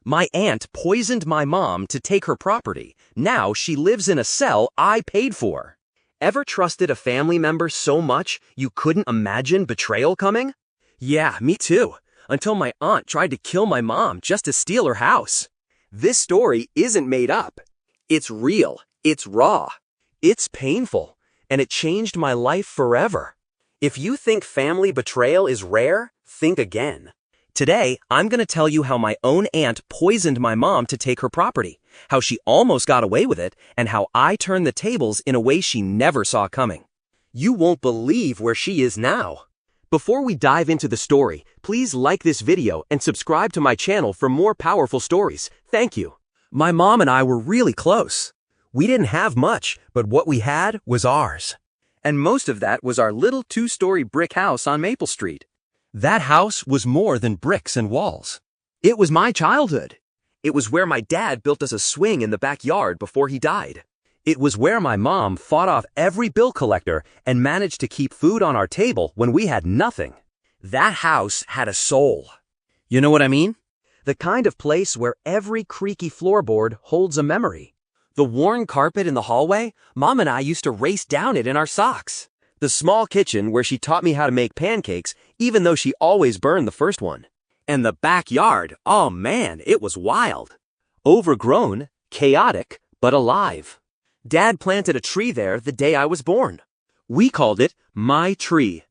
My aunt poisoned my mom to take her property. Now she lives in a cell I paid for. Ever trusted a family member so much you couldn't imagine betrayal coming? Yeah, me too. Until my aunt tried to kill my mom just to steal her house. This story isn't made up. It's real. It's raw. It's painful. And it changed my life forever. If you think family betrayal is rare, think again. Today, I'm going to tell you how my own aunt poisoned my mom to take her property, how she almost got away with it, and how I turned the tables in a way she never saw coming. You won't believe where she is now. Before we dive into the story, please like this video and subscribe to my channel for more powerful stories. Thank you. My mom and I were really close. We didn't have much, but what we had was ours. And most of that was our little 2-story brick house on Maple Street. That house was more than bricks and walls. It was my childhood. It was where my dad built us a swing in the backyard before he died. It was where my mom fought off every bill collector and managed to keep food on our table when we had nothing. That house had a soul. You know what I mean? The kind of place where every creaky floorboard holds a memory. The worn carpet in the hallway, Mom and I used to race down it in our socks. The small kitchen where she taught me how to make pancakes, even though she always burned the first one. And the backyard, oh man, it was wild. Overgrown, chaotic, but alive. Dad planted a tree there the day I was born. We called it my tree.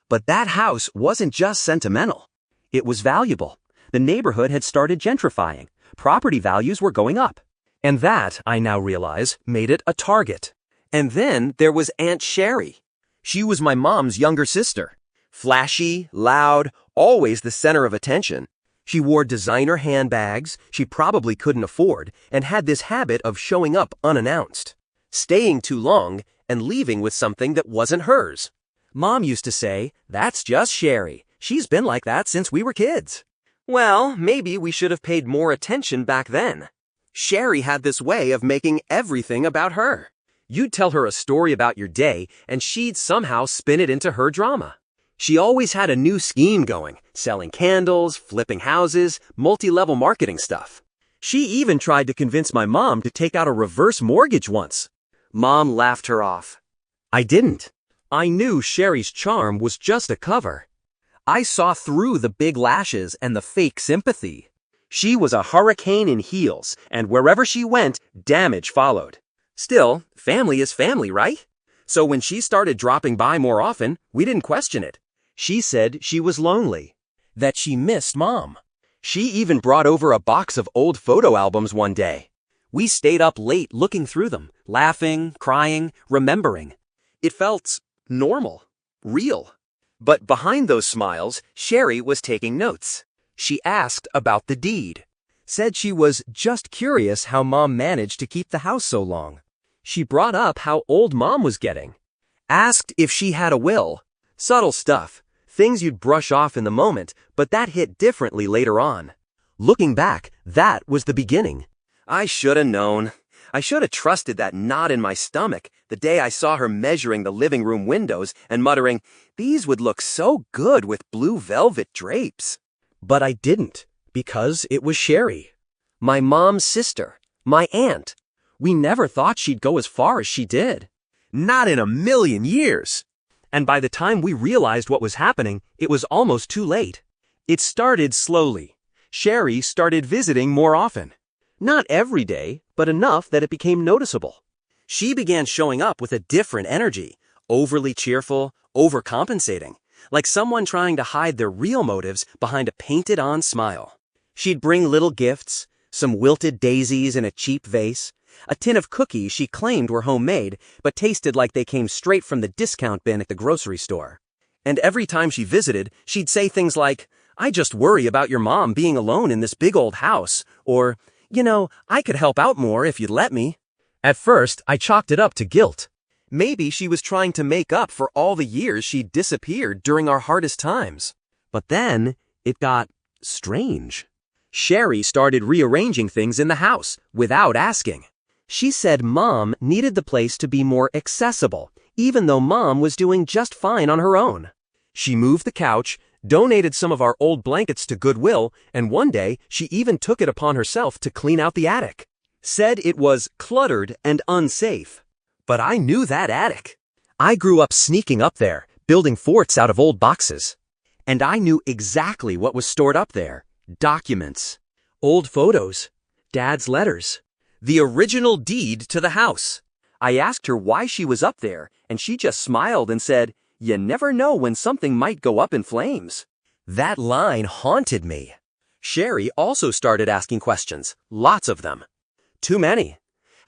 But that house wasn't just sentimental. It was valuable. The neighborhood had started gentrifying. Property values were going up. And that, I now realize, made it a target. And then there was Aunt Sherry. She was my mom's younger sister. Flashy, loud, always the center of attention. She wore designer handbags she probably couldn't afford and had this habit of showing up unannounced, staying too long, and leaving with something that wasn't hers. Mom used to say, "That's just Sherry. She's been like that since we were kids." Well, maybe we should have paid more attention back then. Sherry had this way of making everything about her. You'd tell her a story about your day, and she'd somehow spin it into her drama. She always had a new scheme going, selling candles, flipping houses, multi-level marketing stuff. She even tried to convince my mom to take out a reverse mortgage once. Mom laughed her off. I didn't. I knew Sherry's charm was just a cover. I saw through the big lashes and the fake sympathy. She was a hurricane in heels, and wherever she went, damage followed. Still, family is family, right? So when she started dropping by more often, we didn't question it. She said she was lonely, that she missed Mom. She even brought over a box of old photo albums one day. We stayed up late looking through them, laughing, crying, remembering. It felt normal, real. But behind those smiles, Sherry was taking notes. She asked about the deed. Said she was just curious how Mom managed to keep the house so long. She brought up how old Mom was getting. Asked if she had a will. Subtle stuff. Things you'd brush off in the moment, but that hit differently later on. Looking back, that was the beginning. I should have known. I should have trusted that knot in my stomach the day I saw her measuring the living room windows and muttering, "These would look so good with blue velvet drapes." But I didn't, because it was Sherry. My mom's sister. My aunt. We never thought she'd go as far as she did. Not in a million years. And by the time we realized what was happening, it was almost too late. It started slowly. Sherry started visiting more often. Not every day, but enough that it became noticeable. She began showing up with a different energy, overly cheerful, overcompensating, like someone trying to hide their real motives behind a painted-on smile. She'd bring little gifts, some wilted daisies in a cheap vase, a tin of cookies she claimed were homemade, but tasted like they came straight from the discount bin at the grocery store. And every time she visited, she'd say things like, "I just worry about your mom being alone in this big old house," or, "You know, I could help out more if you'd let me." At first, I chalked it up to guilt. Maybe she was trying to make up for all the years she'd disappeared during our hardest times. But then, it got strange. Sherry started rearranging things in the house, without asking. She said Mom needed the place to be more accessible, even though Mom was doing just fine on her own. She moved the couch, donated some of our old blankets to Goodwill, and one day she even took it upon herself to clean out the attic. Said it was cluttered and unsafe. But I knew that attic. I grew up sneaking up there, building forts out of old boxes. And I knew exactly what was stored up there. Documents, old photos, Dad's letters, the original deed to the house. I asked her why she was up there, and she just smiled and said, "You never know when something might go up in flames." That line haunted me. Sherry also started asking questions, lots of them. Too many.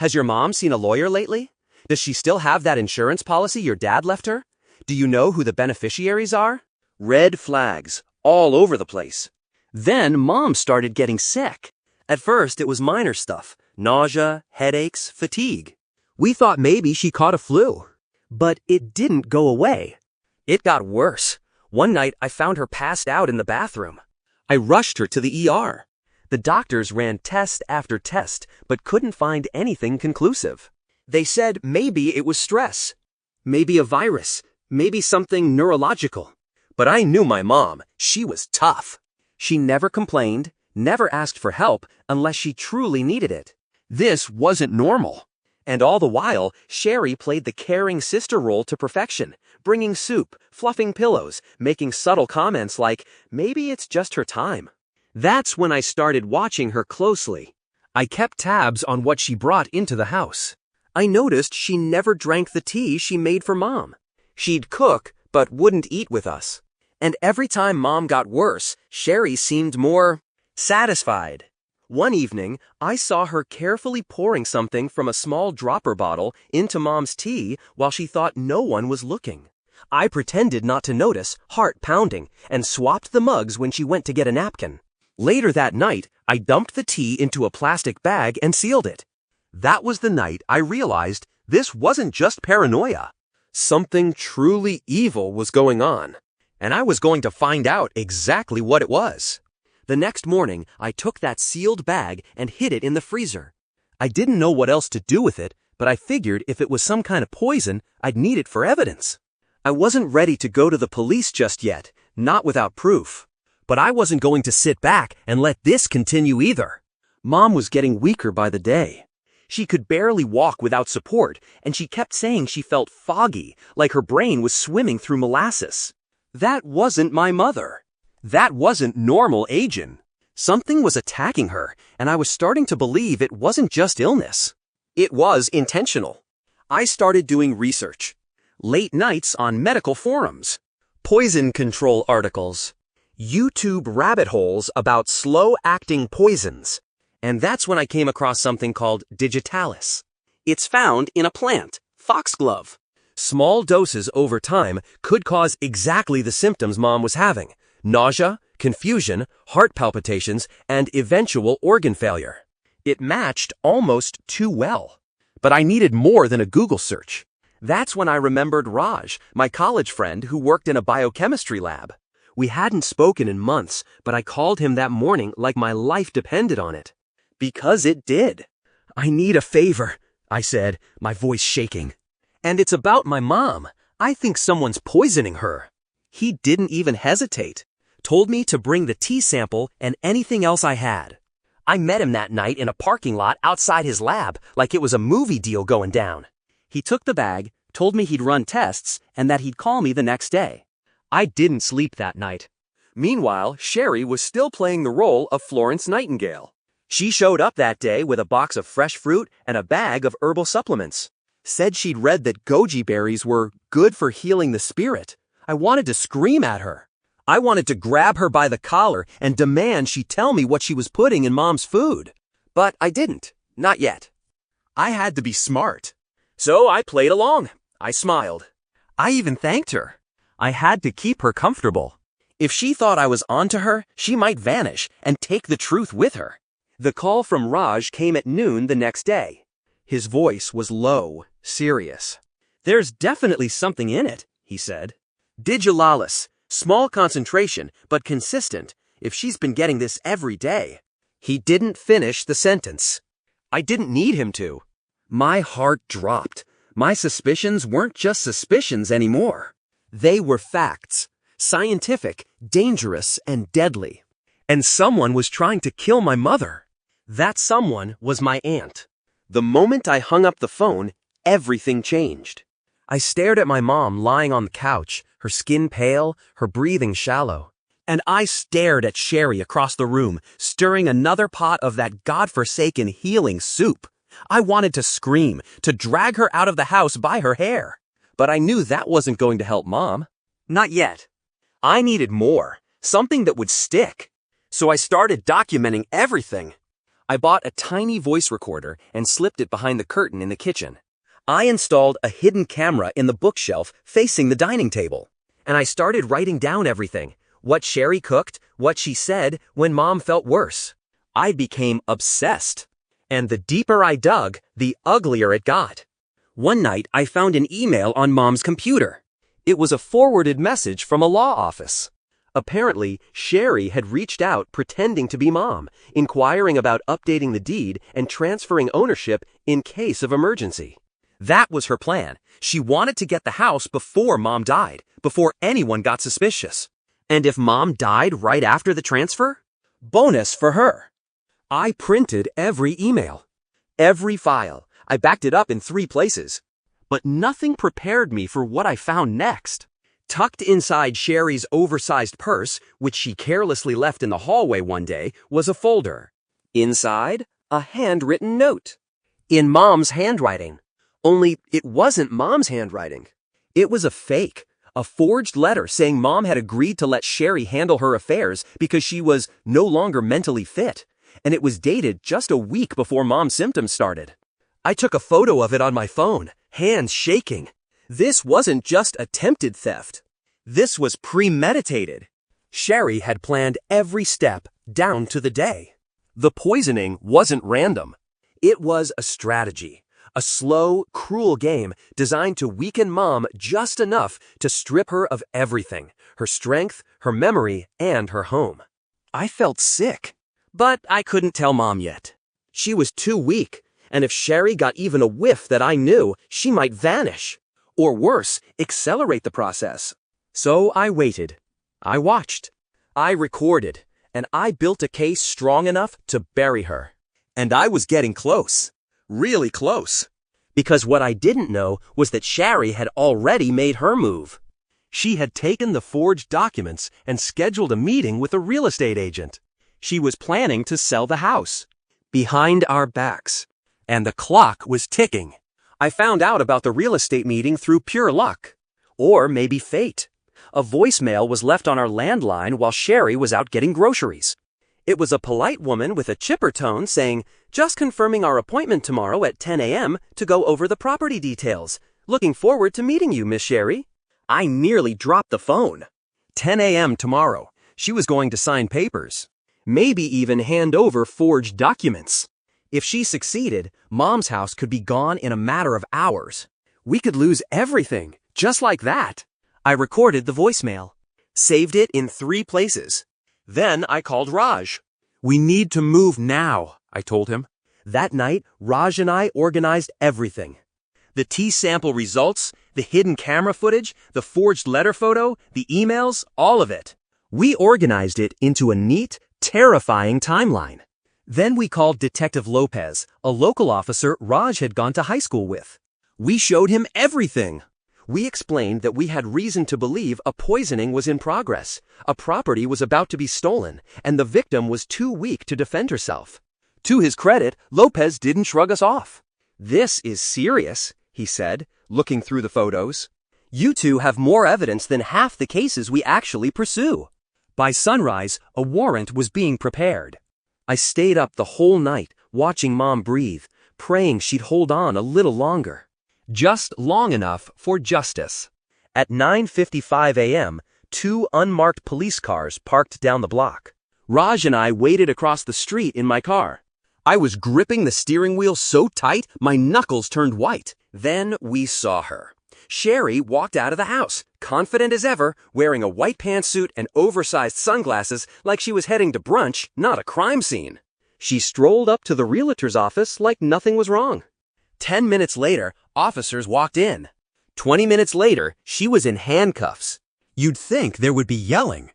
Has your mom seen a lawyer lately? Does she still have that insurance policy your dad left her? Do you know who the beneficiaries are? Red flags, all over the place. Then Mom started getting sick. At first it was minor stuff, nausea, headaches, fatigue. We thought maybe she caught a flu. But it didn't go away. It got worse. One night I found her passed out in the bathroom. I rushed her to the ER. The doctors ran test after test, but couldn't find anything conclusive. They said maybe it was stress, maybe a virus, maybe something neurological. But I knew my mom. She was tough. She never complained, never asked for help unless she truly needed it. This wasn't normal. And all the while, Sherry played the caring sister role to perfection, bringing soup, fluffing pillows, making subtle comments like, maybe it's just her time. That's when I started watching her closely. I kept tabs on what she brought into the house. I noticed she never drank the tea she made for Mom. She'd cook, but wouldn't eat with us. And every time Mom got worse, Sherry seemed more satisfied. One evening, I saw her carefully pouring something from a small dropper bottle into Mom's tea while she thought no one was looking. I pretended not to notice, heart pounding, and swapped the mugs when she went to get a napkin. Later that night, I dumped the tea into a plastic bag and sealed it. That was the night I realized this wasn't just paranoia. Something truly evil was going on, and I was going to find out exactly what it was. The next morning, I took that sealed bag and hid it in the freezer. I didn't know what else to do with it, but I figured if it was some kind of poison, I'd need it for evidence. I wasn't ready to go to the police just yet, not without proof. But I wasn't going to sit back and let this continue either. Mom was getting weaker by the day. She could barely walk without support, and she kept saying she felt foggy, like her brain was swimming through molasses. That wasn't my mother. That wasn't normal aging. Something was attacking her, and I was starting to believe it wasn't just illness. It was intentional. I started doing research. Late nights on medical forums, poison control articles, YouTube rabbit holes about slow-acting poisons. And that's when I came across something called digitalis. It's found in a plant, foxglove. Small doses over time could cause exactly the symptoms Mom was having: nausea, confusion, heart palpitations, and eventual organ failure. It matched almost too well. But I needed more than a Google search. That's when I remembered Raj, my college friend who worked in a biochemistry lab. We hadn't spoken in months, but I called him that morning like my life depended on it. Because it did. "I need a favor," I said, my voice shaking. "And it's about my mom. I think someone's poisoning her." He didn't even hesitate. Told me to bring the tea sample and anything else I had. I met him that night in a parking lot outside his lab, like it was a movie deal going down. He took the bag, told me he'd run tests, and that he'd call me the next day. I didn't sleep that night. Meanwhile, Sherry was still playing the role of Florence Nightingale. She showed up that day with a box of fresh fruit and a bag of herbal supplements. Said she'd read that goji berries were good for healing the spirit. I wanted to scream at her. I wanted to grab her by the collar and demand she tell me what she was putting in Mom's food. But I didn't. Not yet. I had to be smart. So I played along. I smiled. I even thanked her. I had to keep her comfortable. If she thought I was onto her, she might vanish and take the truth with her. The call from Raj came at noon the next day. His voice was low, serious. "There's definitely something in it," he said. "Digitalis, small concentration, but consistent, if she's been getting this every day." He didn't finish the sentence. I didn't need him to. My heart dropped. My suspicions weren't just suspicions anymore. They were facts. scientific, dangerous, and deadly. And someone was trying to kill my mother. That someone was my aunt. The moment I hung up the phone, everything changed. I stared at my mom lying on the couch, her skin pale, her breathing shallow. And I stared at Sherry across the room, stirring another pot of that godforsaken healing soup. I wanted to scream, to drag her out of the house by her hair. But I knew that wasn't going to help Mom. Not yet. I needed more, something that would stick. So I started documenting everything. I bought a tiny voice recorder and slipped it behind the curtain in the kitchen. I installed a hidden camera in the bookshelf facing the dining table. And I started writing down everything. What Sherry cooked, what she said when Mom felt worse. I became obsessed. And the deeper I dug, the uglier it got. One night, I found an email on Mom's computer. It was a forwarded message from a law office. Apparently, Sherry had reached out pretending to be Mom, inquiring about updating the deed and transferring ownership in case of emergency. That was her plan. She wanted to get the house before Mom died, before anyone got suspicious. And if Mom died right after the transfer? Bonus for her. I printed every email, every file. I backed it up in 3 places. But nothing prepared me for what I found next. Tucked inside Sherry's oversized purse, which she carelessly left in the hallway one day, was a folder. Inside, a handwritten note. In Mom's handwriting. Only it wasn't Mom's handwriting. It was a fake. A forged letter saying Mom had agreed to let Sherry handle her affairs because she was no longer mentally fit. And it was dated just a week before Mom's symptoms started. I took a photo of it on my phone, hands shaking. This wasn't just attempted theft. This was premeditated. Sherry had planned every step, down to the day. The poisoning wasn't random. It was a strategy. A slow, cruel game designed to weaken Mom just enough to strip her of everything, her strength, her memory, and her home. I felt sick. But I couldn't tell Mom yet. She was too weak, and if Sherry got even a whiff that I knew, she might vanish. Or worse, accelerate the process. So I waited. I watched. I recorded. And I built a case strong enough to bury her. And I was getting close. Really close. Because what I didn't know was that Sherry had already made her move. She had taken the forged documents and scheduled a meeting with a real estate agent. She was planning to sell the house. Behind our backs. And the clock was ticking. I found out about the real estate meeting through pure luck. Or maybe fate. A voicemail was left on our landline while Sherry was out getting groceries. It was a polite woman with a chipper tone saying, "Just confirming our appointment tomorrow at 10 a.m. to go over the property details. Looking forward to meeting you, Miss Sherry." I nearly dropped the phone. 10 a.m. tomorrow. She was going to sign papers. Maybe even hand over forged documents. If she succeeded, Mom's house could be gone in a matter of hours. We could lose everything, just like that. I recorded the voicemail. Saved it in 3 places. Then I called Raj. "We need to move now," I told him. That night, Raj and I organized everything. The T-sample results, the hidden camera footage, the forged letter photo, the emails, all of it. We organized it into a neat, terrifying timeline. Then we called Detective Lopez, a local officer Raj had gone to high school with. We showed him everything. We explained that we had reason to believe a poisoning was in progress, a property was about to be stolen, and the victim was too weak to defend herself. To his credit, Lopez didn't shrug us off. "This is serious," he said, looking through the photos. "You two have more evidence than half the cases we actually pursue." By sunrise, a warrant was being prepared. I stayed up the whole night, watching Mom breathe, praying she'd hold on a little longer. Just long enough for justice. At 9:55 a.m., 2 unmarked police cars parked down the block. Raj and I waited across the street in my car. I was gripping the steering wheel so tight, my knuckles turned white. Then we saw her. Sherry walked out of the house, confident as ever, wearing a white pantsuit and oversized sunglasses like she was heading to brunch, not a crime scene. She strolled up to the realtor's office like nothing was wrong. 10 minutes later, officers walked in. 20 minutes later, she was in handcuffs. You'd think there would be yelling,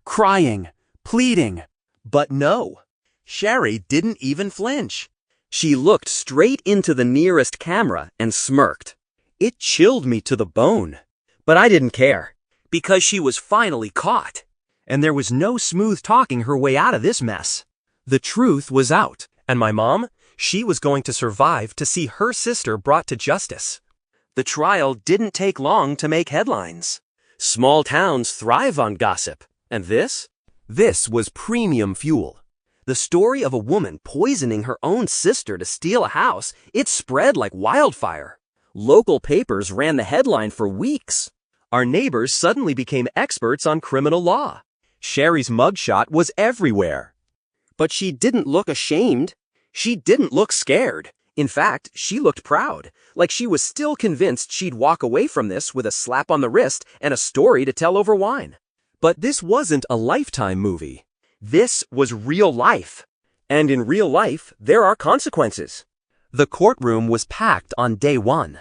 crying, pleading. But no. Sherry didn't even flinch. She looked straight into the nearest camera and smirked. It chilled me to the bone. But I didn't care, because she was finally caught. And there was no smooth talking her way out of this mess. The truth was out, and my mom, she was going to survive to see her sister brought to justice. The trial didn't take long to make headlines. Small towns thrive on gossip, and this? This was premium fuel. The story of a woman poisoning her own sister to steal a house, it spread like wildfire. Local papers ran the headline for weeks. Our neighbors suddenly became experts on criminal law. Sherry's mugshot was everywhere. But she didn't look ashamed. She didn't look scared. In fact, she looked proud, like she was still convinced she'd walk away from this with a slap on the wrist and a story to tell over wine. But this wasn't a Lifetime movie. This was real life. And in real life, there are consequences. The courtroom was packed on day one.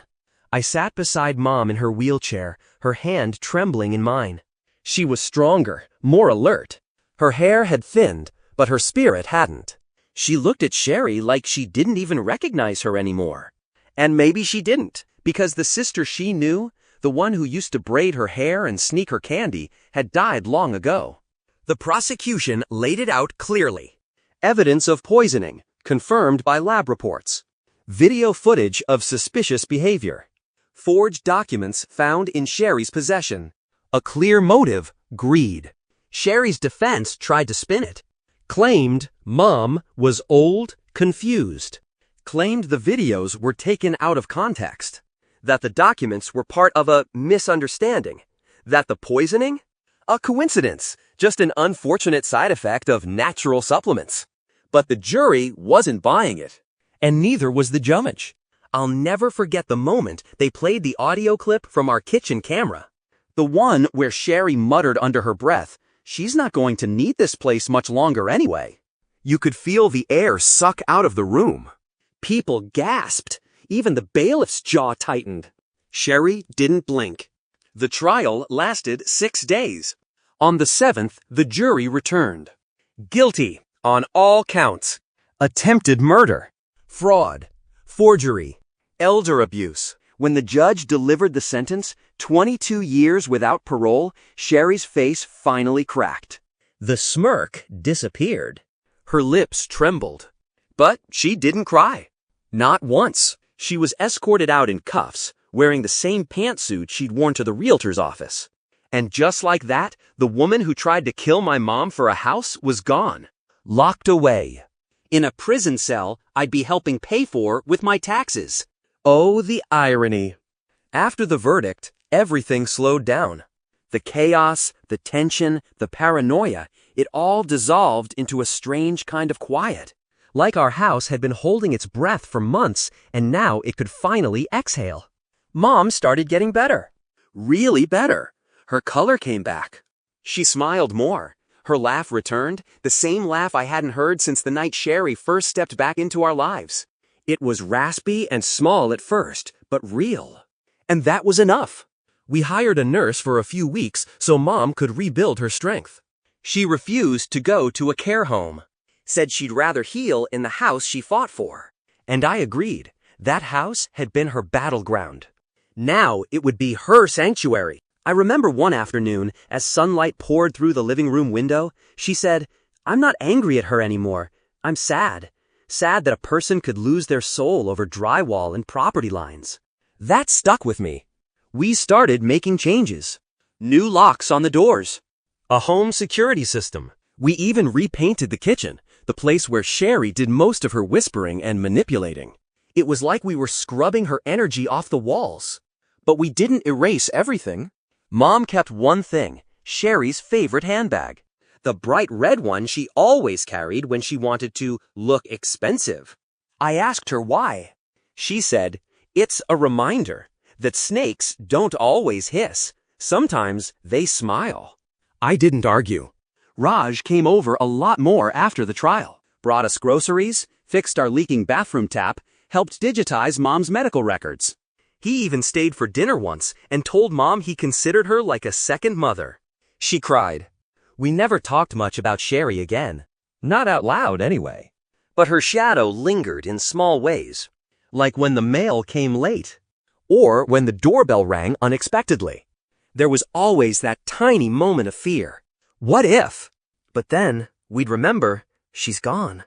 I sat beside Mom in her wheelchair, her hand trembling in mine. She was stronger, more alert. Her hair had thinned, but her spirit hadn't. She looked at Sherry like she didn't even recognize her anymore. And maybe she didn't, because the sister she knew, the one who used to braid her hair and sneak her candy, had died long ago. The prosecution laid it out clearly. Evidence of poisoning, confirmed by lab reports. Video footage of suspicious behavior. Forged documents found in Sherry's possession. A clear motive, greed. Sherry's defense tried to spin it. Claimed Mom was old, confused. Claimed the videos were taken out of context. That the documents were part of a misunderstanding. That the poisoning? A coincidence, just an unfortunate side effect of natural supplements. But the jury wasn't buying it. And neither was the judge. I'll never forget the moment they played the audio clip from our kitchen camera. The one where Sherry muttered under her breath, "She's not going to need this place much longer anyway." You could feel the air suck out of the room. People gasped. Even the bailiff's jaw tightened. Sherry didn't blink. The trial lasted 6 days. On the 7th, the jury returned. Guilty on all counts. Attempted murder, fraud, forgery, elder abuse. When the judge delivered the sentence, 22 years without parole, Sherry's face finally cracked. The smirk disappeared. Her lips trembled. But she didn't cry. Not once. She was escorted out in cuffs, wearing the same pantsuit she'd worn to the realtor's office. And just like that, the woman who tried to kill my mom for a house was gone. Locked away. In a prison cell I'd be helping pay for with my taxes. Oh, the irony. After the verdict, everything slowed down. The chaos, the tension, the paranoia, it all dissolved into a strange kind of quiet. Like our house had been holding its breath for months, and now it could finally exhale. Mom started getting better. Really better. Her color came back. She smiled more. Her laugh returned, the same laugh I hadn't heard since the night Sherry first stepped back into our lives. It was raspy and small at first, but real. And that was enough. We hired a nurse for a few weeks so Mom could rebuild her strength. She refused to go to a care home. Said she'd rather heal in the house she fought for. And I agreed. That house had been her battleground. Now it would be her sanctuary. I remember one afternoon, as sunlight poured through the living room window, she said, "I'm not angry at her anymore. I'm sad. Sad that a person could lose their soul over drywall and property lines." That stuck with me. We started making changes. New locks on the doors. A home security system. We even repainted the kitchen, the place where Sherry did most of her whispering and manipulating. It was like we were scrubbing her energy off the walls. But we didn't erase everything. Mom kept one thing, Sherry's favorite handbag. The bright red one she always carried when she wanted to look expensive. I asked her why. She said, "It's a reminder that snakes don't always hiss. Sometimes they smile." I didn't argue. Raj came over a lot more after the trial. Brought us groceries, fixed our leaking bathroom tap, helped digitize Mom's medical records. He even stayed for dinner once and told Mom he considered her like a second mother. She cried. We never talked much about Sherry again. Not out loud, anyway. But her shadow lingered in small ways. Like when the mail came late. Or when the doorbell rang unexpectedly. There was always that tiny moment of fear. What if? But then, we'd remember, she's gone.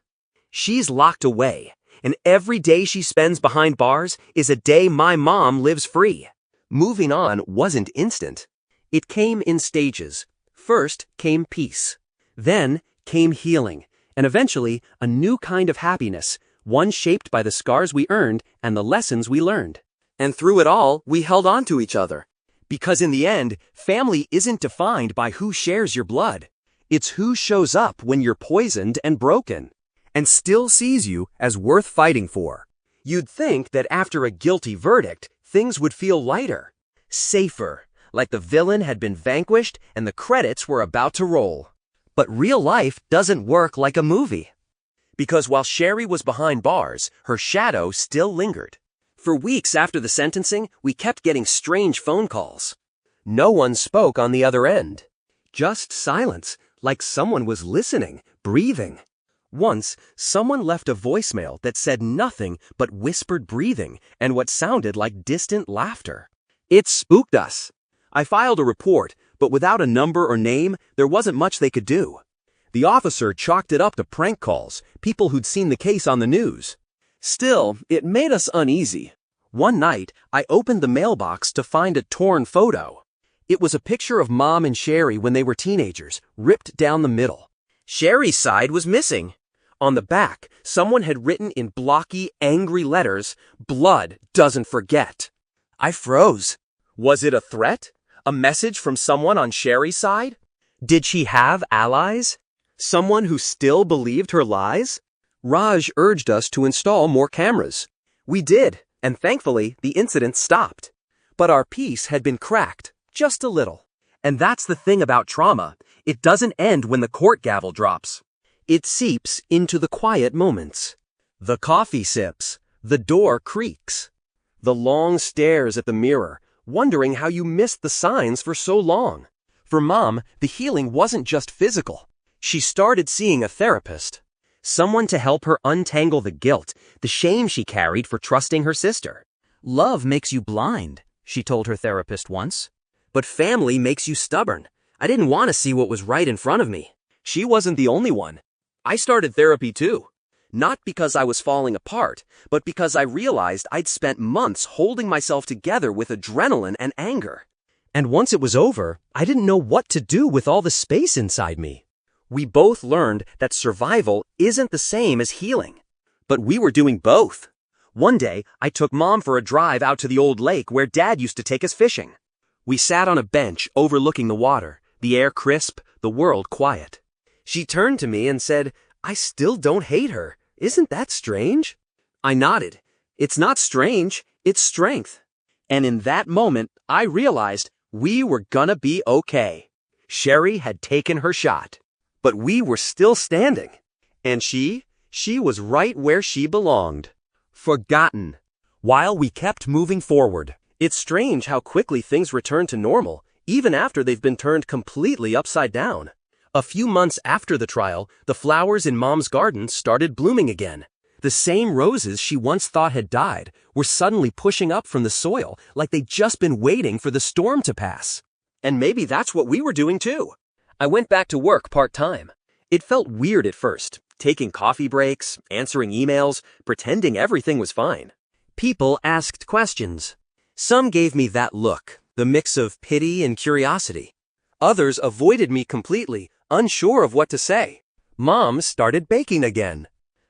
She's locked away, and every day she spends behind bars is a day my mom lives free. Moving on wasn't instant. It came in stages. First came peace. Then came healing, and eventually a new kind of happiness, one shaped by the scars we earned and the lessons we learned. And through it all, we held on to each other. Because in the end, family isn't defined by who shares your blood. It's who shows up when you're poisoned and broken, and still sees you as worth fighting for. You'd think that after a guilty verdict, things would feel lighter, safer, like the villain had been vanquished and the credits were about to roll. But real life doesn't work like a movie. Because while Sherry was behind bars, her shadow still lingered. For weeks after the sentencing, we kept getting strange phone calls. No one spoke on the other end. Just silence, like someone was listening, breathing. Once, someone left a voicemail that said nothing but whispered breathing and what sounded like distant laughter. It spooked us. I filed a report, but without a number or name, there wasn't much they could do. The officer chalked it up to prank calls, people who'd seen the case on the news. Still, it made us uneasy. One night, I opened the mailbox to find a torn photo. It was a picture of Mom and Sherry when they were teenagers, ripped down the middle. Sherry's side was missing. On the back, someone had written in blocky, angry letters, "Blood doesn't forget." I froze. Was it a threat? A message from someone on Sherry's side? Did she have allies? Someone who still believed her lies? Raj urged us to install more cameras. We did, and thankfully, the incident stopped. But our peace had been cracked, just a little. And that's the thing about trauma. It doesn't end when the court gavel drops. It seeps into the quiet moments. The coffee sips. The door creaks. The long stares at the mirror, wondering how you missed the signs for so long. For Mom, the healing wasn't just physical. She started seeing a therapist. Someone to help her untangle the guilt, the shame she carried for trusting her sister. Love makes you blind, she told her therapist once. But family makes you stubborn. I didn't want to see what was right in front of me. She wasn't the only one. I started therapy too. Not because I was falling apart, but because I realized I'd spent months holding myself together with adrenaline and anger. And once it was over, I didn't know what to do with all the space inside me. We both learned that survival isn't the same as healing. But we were doing both. One day, I took Mom for a drive out to the old lake where Dad used to take us fishing. We sat on a bench overlooking the water, the air crisp, the world quiet. She turned to me and said, "I still don't hate her. Isn't that strange?" I nodded. It's not strange, it's strength. And in that moment, I realized we were gonna be okay. Sherry had taken her shot. But we were still standing. And she was right where she belonged. Forgotten. While we kept moving forward. It's strange how quickly things return to normal, even after they've been turned completely upside down. A few months after the trial, the flowers in Mom's garden started blooming again. The same roses she once thought had died were suddenly pushing up from the soil like they'd just been waiting for the storm to pass. And maybe that's what we were doing too. I went back to work part-time. It felt weird at first, taking coffee breaks, answering emails, pretending everything was fine. People asked questions. Some gave me that look, the mix of pity and curiosity. Others avoided me completely, unsure of what to say. Mom started baking again.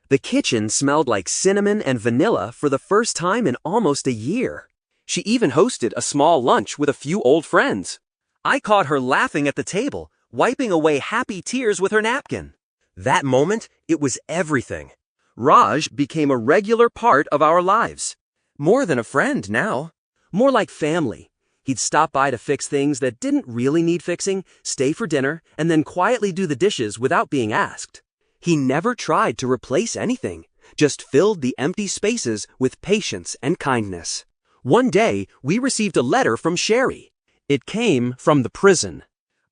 The kitchen smelled like cinnamon and vanilla for the first time in almost a year. She even hosted a small lunch with a few old friends. I caught her laughing at the table, wiping away happy tears with her napkin. That moment, it was everything. Raj became a regular part of our lives. More than a friend now. More like family. He'd stop by to fix things that didn't really need fixing, stay for dinner, and then quietly do the dishes without being asked. He never tried to replace anything, just filled the empty spaces with patience and kindness. One day, we received a letter from Sherry. It came from the prison.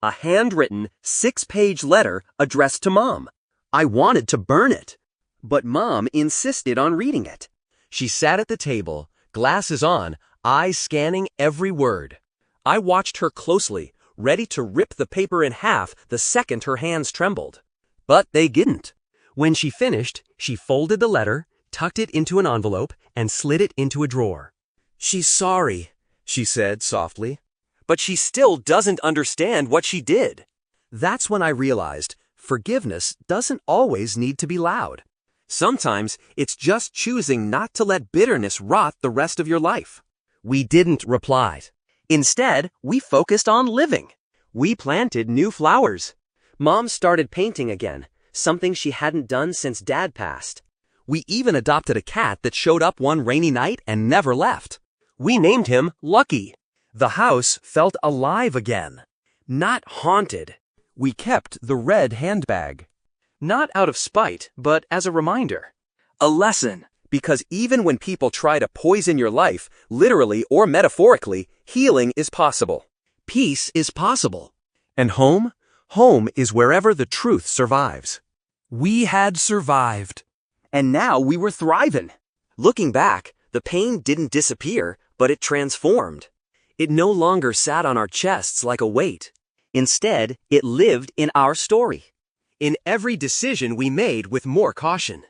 A handwritten, 6-page letter addressed to Mom. I wanted to burn it, but Mom insisted on reading it. She sat at the table, glasses on, eyes scanning every word. I watched her closely, ready to rip the paper in half the second her hands trembled. But they didn't. When she finished, she folded the letter, tucked it into an envelope, and slid it into a drawer. "She's sorry," she said softly. "But she still doesn't understand what she did." That's when I realized forgiveness doesn't always need to be loud. Sometimes it's just choosing not to let bitterness rot the rest of your life. We didn't reply. Instead, we focused on living. We planted new flowers. Mom started painting again, something she hadn't done since Dad passed. We even adopted a cat that showed up one rainy night and never left. We named him Lucky. The house felt alive again, not haunted. We kept the red handbag. Not out of spite, but as a reminder. A lesson. Because even when people try to poison your life, literally or metaphorically, healing is possible. Peace is possible. And home? Home is wherever the truth survives. We had survived. And now we were thriving. Looking back, the pain didn't disappear, but it transformed. It no longer sat on our chests like a weight. Instead, it lived in our story. In every decision we made with more caution.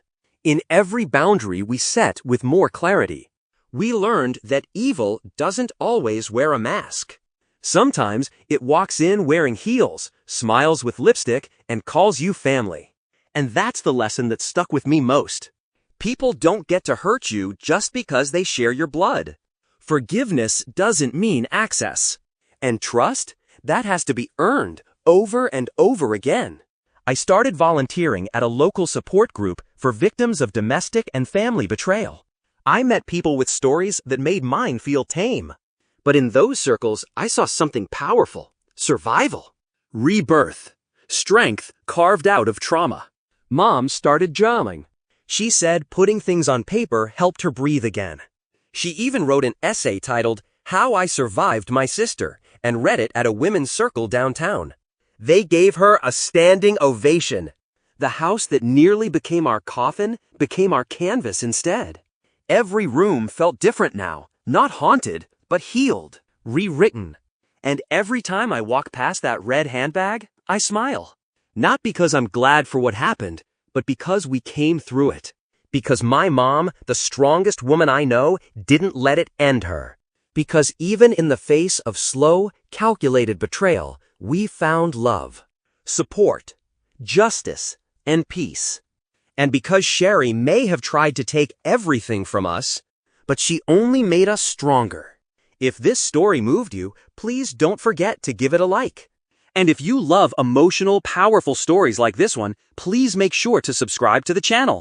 In every boundary we set with more clarity. We learned that evil doesn't always wear a mask. Sometimes it walks in wearing heels, smiles with lipstick, and calls you family. And that's the lesson that stuck with me most. People don't get to hurt you just because they share your blood. Forgiveness doesn't mean access. And trust? That has to be earned over and over again. I started volunteering at a local support group for victims of domestic and family betrayal. I met people with stories that made mine feel tame. But in those circles, I saw something powerful. Survival. Rebirth. Strength carved out of trauma. Mom started journaling. She said putting things on paper helped her breathe again. She even wrote an essay titled, "How I Survived My Sister," and read it at a women's circle downtown. They gave her a standing ovation. The house that nearly became our coffin became our canvas instead. Every room felt different now, not haunted, but healed, rewritten. And every time I walk past that red handbag, I smile. Not because I'm glad for what happened, but because we came through it. Because my mom, the strongest woman I know, didn't let it end her. Because even in the face of slow, calculated betrayal, we found love, support, justice, and peace. And because Sherry may have tried to take everything from us, but she only made us stronger. If this story moved you, please don't forget to give it a like. And if you love emotional, powerful stories like this one, please make sure to subscribe to the channel.